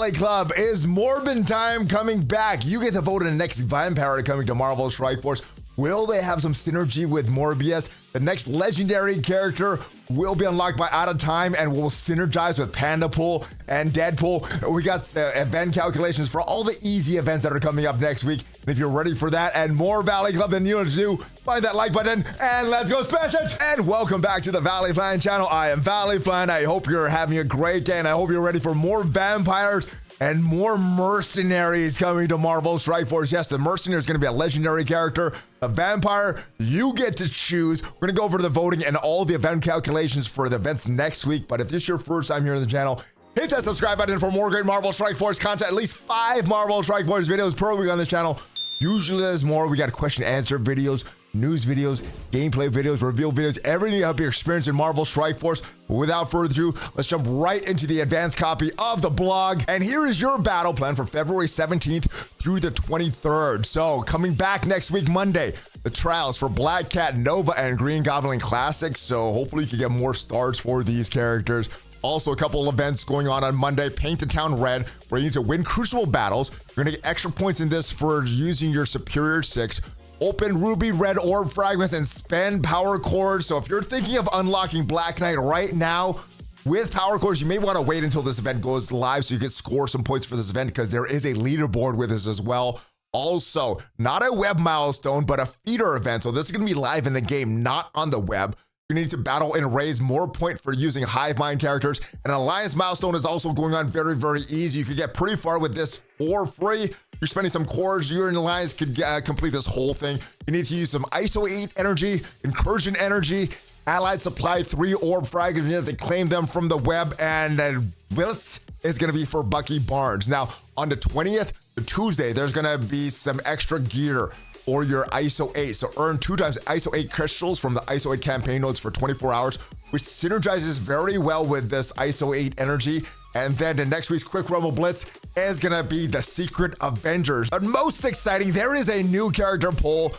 Valley Club, is Morbin time coming back? You get to vote in the next vampire coming to Marvel Strike Force. Will they have some synergy with Morbius? The next legendary character will be unlocked by Out of Time and will synergize with Pandapool and Deadpool. We got the event calculations for all the easy events that are coming up next week. And if you're ready for that and more Valley Club than you know to do, find that like button and let's go smash it! And welcome back to the ValleyFlyin channel. I am ValleyFlyin. I hope you're having a great day and I hope you're ready for more vampires and more mercenaries coming to Marvel Strike Force. Yes, the mercenary is going to be a legendary character. A vampire, you get to choose. We're going to go over the voting and all the event calculations for the events next week. But if this is your first time here on the channel, hit that subscribe button for more great Marvel Strike Force content. At least 5 Marvel Strike Force videos per week on this channel. Usually there's more. We got question and answer videos, news videos, gameplay videos, reveal videos, everything to help you experience in Marvel Strike Force. But without further ado, let's jump right into the advanced copy of the blog. And here is your battle plan for February 17th through the 23rd. So coming back next week, Monday, the trials for Black Cat, Nova, and Green Goblin Classics. So hopefully you can get more stars for these characters. Also, a couple of events going on Monday. Paint the Town Red, where you need to win Crucible battles. You're going to get extra points in this for using your Superior 6. Open Ruby Red Orb Fragments and spend Power Cores. So if you're thinking of unlocking Black Knight right now with Power Cores, you may want to wait until this event goes live so you can score some points for this event because there is a leaderboard with this as well. Also, not a web milestone, but a feeder event. So this is going to be live in the game, not on the web. You need to battle and raise more point for using Hive Mind characters. And Alliance Milestone is also going on very, very easy. You could get pretty far with this for free. You're spending some cores. You're in Alliance could complete this whole thing. You need to use some ISO 8 energy, Incursion energy, Allied Supply 3 Orb Fragments. You have to claim them from the web. And Blitz is going to be for Bucky Barnes. Now, on the 20th, the Tuesday, there's going to be some extra gear or your ISO 8. So earn 2 times ISO 8 crystals from the ISO 8 campaign nodes for 24 hours, which synergizes very well with this ISO 8 energy. And then the next week's Quick Rumble Blitz is gonna be the Secret Avengers. But most exciting, there is a new character poll.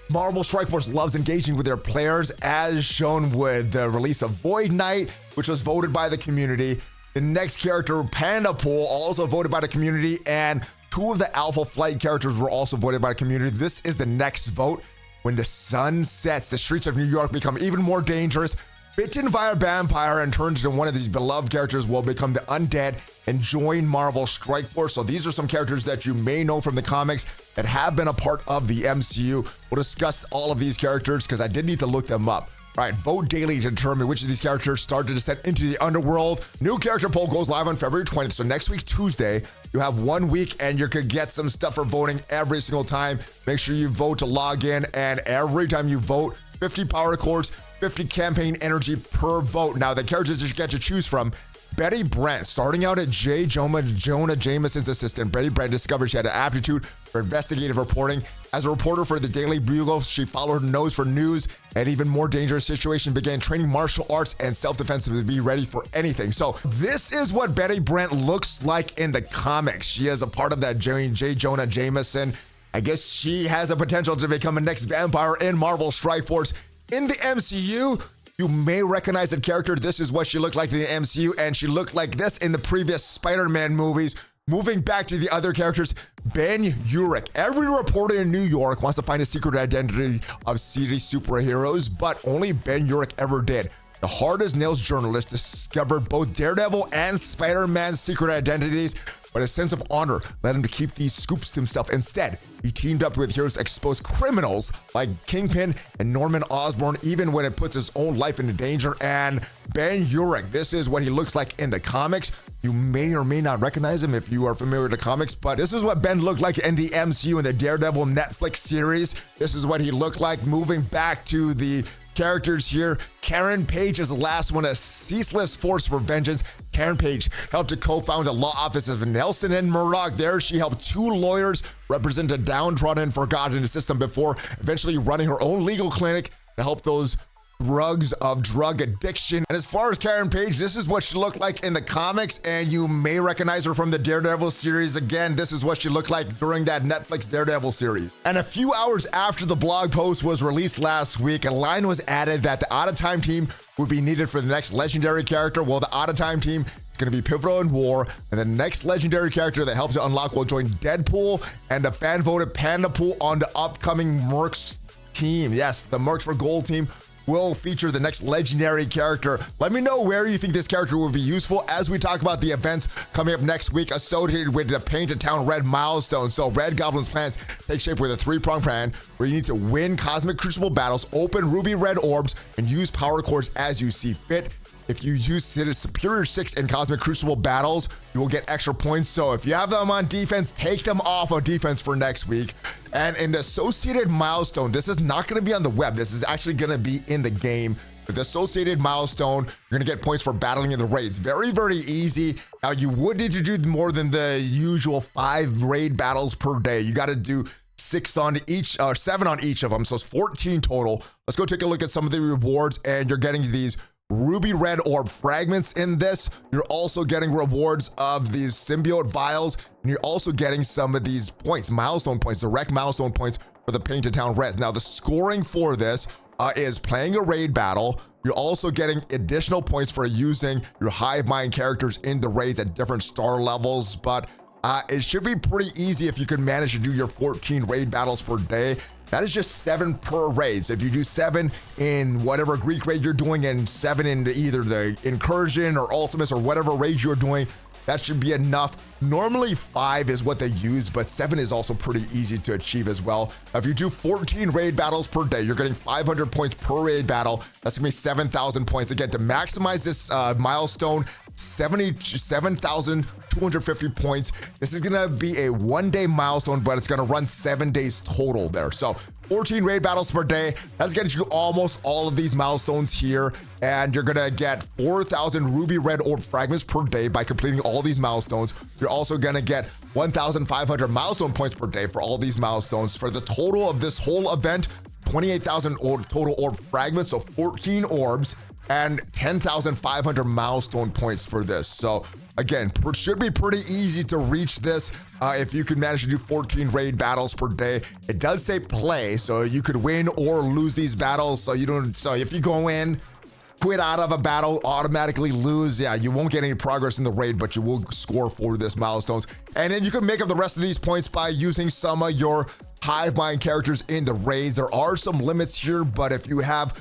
Marvel Strike Force loves engaging with their players, as shown with the release of Void Knight, which was voted by the community. The next character, Pandapool, also voted by the community, and 2 of the Alpha Flight characters were also voted by the community. This is the next vote. When the sun sets, the streets of New York become even more dangerous. Bitten via vampire and turns into one of these beloved characters will become the undead and join Marvel Strike Force. So these are some characters that you may know from the comics that have been a part of the MCU. We'll discuss all of these characters because I did need to look them up. All right, vote daily to determine which of these characters start to descend into the underworld. New character poll goes live on February 20th. So next week, Tuesday, you have 1 week and you could get some stuff for voting every single time. Make sure you vote to log in, and every time you vote, 50 power cores, 50 campaign energy per vote. Now, the characters that you get to choose from: Betty Brant, starting out at Jonah Jameson's assistant. Betty Brant discovered she had an aptitude for investigative reporting. As a reporter for the Daily Bugle, she followed her nose for news and even more dangerous situation, began training martial arts and self-defense to be ready for anything. So this is what Betty Brant looks like in the comics. She is a part of that J. Jonah Jameson. I guess she has a potential to become a next vampire in Marvel Strike Force. In the MCU, you may recognize the character. This is what she looked like in the MCU, and she looked like this in the previous Spider-Man movies. Moving back to the other characters, Ben Urich. Every reporter in New York wants to find a secret identity of city superheroes, but only Ben Urich ever did. The hard-as-nails journalist discovered both Daredevil and Spider-Man's secret identities, but a sense of honor led him to keep these scoops to himself. Instead, he teamed up with heroes to expose criminals like Kingpin and Norman Osborn, even when it puts his own life into danger. And Ben Urich, this is what he looks like in the comics. You may or may not recognize him if you are familiar with the comics, but this is what Ben looked like in the MCU in the Daredevil Netflix series. This is what he looked like. Moving back to the characters here, Karen Page is the last one, a ceaseless force for vengeance. Karen Page helped to co-found the law offices of Nelson and Murdoch. There, she helped 2 lawyers represent the downtrodden and forgotten in the system before eventually running her own legal clinic to help those drugs of drug addiction. And as far as Karen Page, this is what she looked like in the comics, and you may recognize her from the Daredevil series. Again, this is what she looked like during that Netflix Daredevil series. And a few hours after the blog post was released last week, a line was added that the Out of Time team would be needed for the next legendary character. Well, the Out of Time team going to be pivotal in war. And the next legendary character that helps you unlock will join Deadpool and the fan-voted Panda Pool on the upcoming Mercs team. Yes, the Mercs for Gold team will feature the next legendary character. Let me know where you think this character will be useful as we talk about the events coming up next week associated with the Painted Town Red Milestone. So Red Goblin's plans take shape with a 3-pronged plan where you need to win Cosmic Crucible battles, open Ruby Red Orbs, and use power cores as you see fit. If you use Superior 6 in Cosmic Crucible battles, you will get extra points. So if you have them on defense, take them off on defense for next week. And in the associated milestone, this is not going to be on the web. This is actually going to be in the game. With the associated milestone, you're going to get points for battling in the raids. Very, very easy. Now, you would need to do more than the usual 5 raid battles per day. You got to do 6 on each, or 7 on each of them. So it's 14 total. Let's go take a look at some of the rewards, and you're getting these Ruby Red Orb fragments in this. You're also getting rewards of these symbiote vials, and you're also getting some of these points, milestone points, direct milestone points for the Painted Town Reds. Now, the scoring for this is playing a raid battle. You're also getting additional points for using your hive mind characters in the raids at different star levels, but it should be pretty easy if you can manage to do your 14 raid battles per day. That is just 7 per raid. So if you do 7 in whatever Greek raid you're doing and 7 in either the Incursion or Ultimates or whatever raid you're doing, that should be enough. Normally 5 is what they use, but 7 is also pretty easy to achieve as well. If you do 14 raid battles per day, you're getting 500 points per raid battle. That's gonna be 7,000 points. Again, to maximize this milestone, 77,250 points. This is gonna be a 1-day milestone, but it's gonna run 7 days total there. So 14 raid battles per day. That's getting you almost all of these milestones here. And you're gonna get 4,000 Ruby Red Orb fragments per day by completing all these milestones. You're also gonna get 1,500 milestone points per day for all these milestones. For the total of this whole event, 28,000 total orb fragments, so 14 orbs, and 10,500 milestone points for this. So again, should be pretty easy to reach this if you can manage to do 14 raid battles per day. It does say play, so you could win or lose these battles. So if you go in, quit out of a battle, automatically lose, yeah, you won't get any progress in the raid, but you will score for this milestones. And then you can make up the rest of these points by using some of your hive mind characters in the raids. There are some limits here, but if you have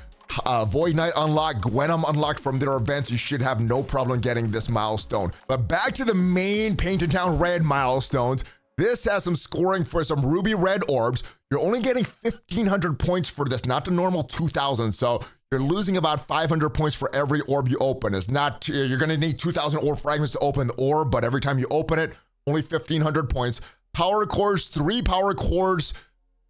Void Knight unlocked, Gwenum unlocked from their events, you should have no problem getting this milestone. But back to the main Painted Town Red milestones. This has some scoring for some Ruby Red Orbs. You're only getting 1,500 points for this, not the normal 2,000. So you're losing about 500 points for every orb you open. It's not, you're gonna need 2,000 orb fragments to open the orb, but every time you open it, only 1,500 points. Power cores, 3 power cores,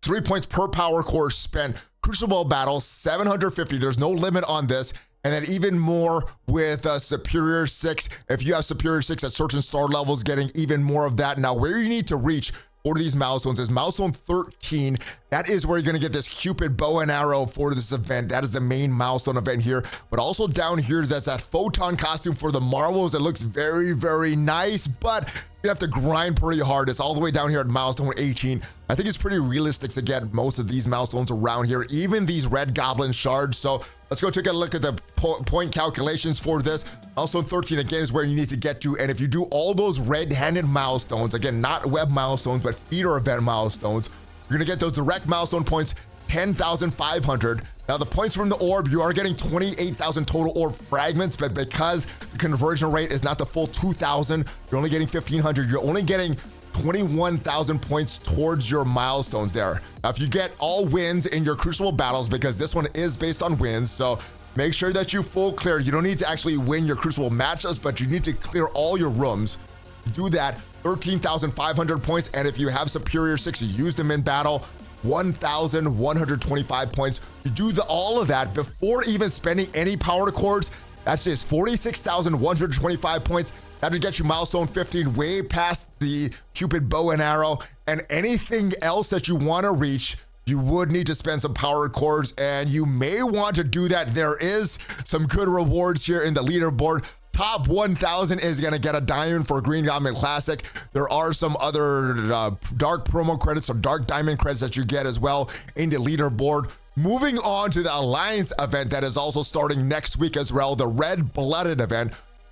3 points per power core spent. Crucible battles, 750. There's no limit on this. And then even more with Superior 6. If you have Superior 6 at certain star levels, getting even more of that. Now, where you need to reach for these milestones is milestone 13. That is where you're gonna get this Cupid bow and arrow for this event. That is the main milestone event here. But also down here, that's that photon costume for the Marvels. It looks very, very nice, but you have to grind pretty hard. It's all the way down here at milestone 18. I think it's pretty realistic to get most of these milestones around here, even these red goblin shards. So let's go take a look at the point calculations for this. Milestone 13, again, is where you need to get to. And if you do all those red-handed milestones, again, not web milestones, but feeder event milestones, you're gonna get those direct milestone points, 10,500. Now, the points from the orb, you are getting 28,000 total orb fragments, but because the conversion rate is not the full 2,000, you're only getting 1,500. You're only getting 21,000 points towards your milestones there. Now, if you get all wins in your Crucible battles, because this one is based on wins, so make sure that you full clear. You don't need to actually win your Crucible matchups, but you need to clear all your rooms. To do that, 13,500 points, and if you have Superior 6, you use them in battle, 1,125 points. You do all of that before even spending any power cores. That's just 46,125 points. That'll get you milestone 15, way past the Cupid bow and arrow. And anything else that you want to reach, you would need to spend some power cores, and you may want to do that. There is some good rewards here in the leaderboard. Top 1,000 is going to get a diamond for Green Goblin Classic. There are some other dark promo credits or dark diamond credits that you get as well in the leaderboard. Moving on to the Alliance event that is also starting next week as well, the Red Blooded event.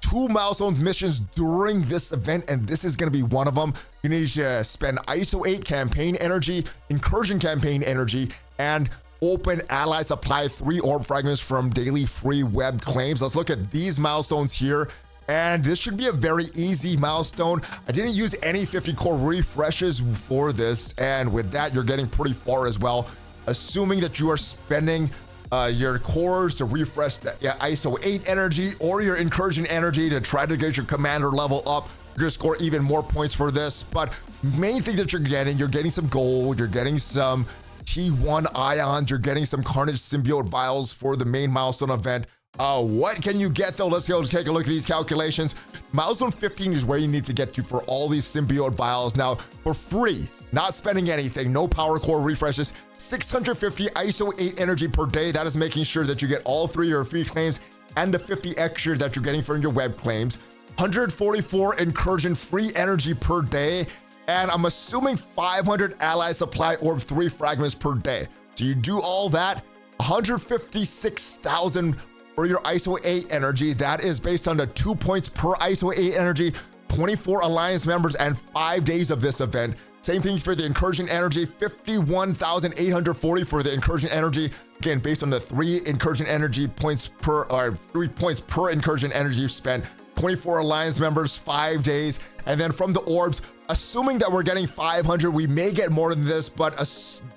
2 milestones missions during this event, and this is going to be one of them. You need to spend ISO 8 campaign energy, incursion campaign energy, and open ally supply 3 orb fragments from daily free web claims. Let's look at these milestones here. And this should be a very easy milestone. I didn't use any 50 core refreshes for this, and with that, you're getting pretty far as well. Assuming that you are spending your cores to refresh the ISO 8 energy or your incursion energy to try to get your commander level up, you're gonna score even more points for this. But main thing that you're getting some gold, you're getting some T1 ions, you're getting some Carnage symbiote vials for the main milestone event. What can you get though? Let's go take a look at these calculations. Milestone 15 is where you need to get to for all these symbiote vials. Now, for free, not spending anything, no power core refreshes, 650 ISO 8 energy per day. That is making sure that you get all 3 of your free claims and the 50 extra that you're getting from your web claims. 144 incursion free energy per day. And I'm assuming 500 ally supply orb 3 fragments per day. So you do all that, 156,000 for your ISO 8 energy. That is based on the 2 points per ISO 8 energy, 24 alliance members, and 5 days of this event. Same thing for the incursion energy, 51,840 for the incursion energy. Again, based on the 3 incursion energy points per, or 3 points per incursion energy spent, 24 alliance members, 5 days. And then from the orbs, assuming that we're getting 500, we may get more than this, but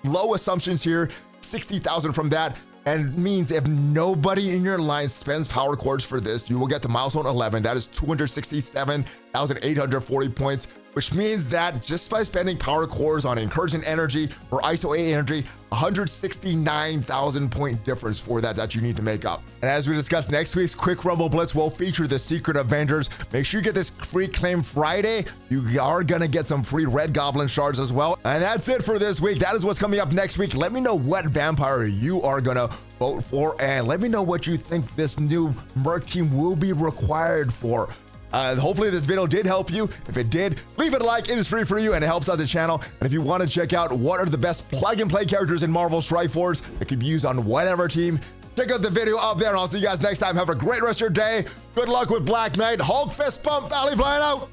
low assumptions here, 60,000 from that. And means if nobody in your line spends power cores for this, you will get the milestone 11. That is 267,840 points, which means that just by spending power cores on incursion energy or ISO 8 energy, 169,000 point difference for that you need to make up. And as we discussed, next week's Quick Rumble Blitz will feature the Secret Avengers. Make sure you get this free claim Friday. You are gonna get some free Red Goblin shards as well. And that's it for this week. That is what's coming up next week. Let me know what vampire you are gonna vote for, and let me know what you think this new Merc team will be required for. Hopefully this video did help you. If it did, leave it a like. It is free for you and it helps out the channel. And if you want to check out what are the best plug and play characters in Marvel Strike Force that could be used on whatever team, check out the video up there, and I'll see you guys next time. Have a great rest of your day. Good luck with Black Knight. Hulk fist pump, ValleyFlyin out.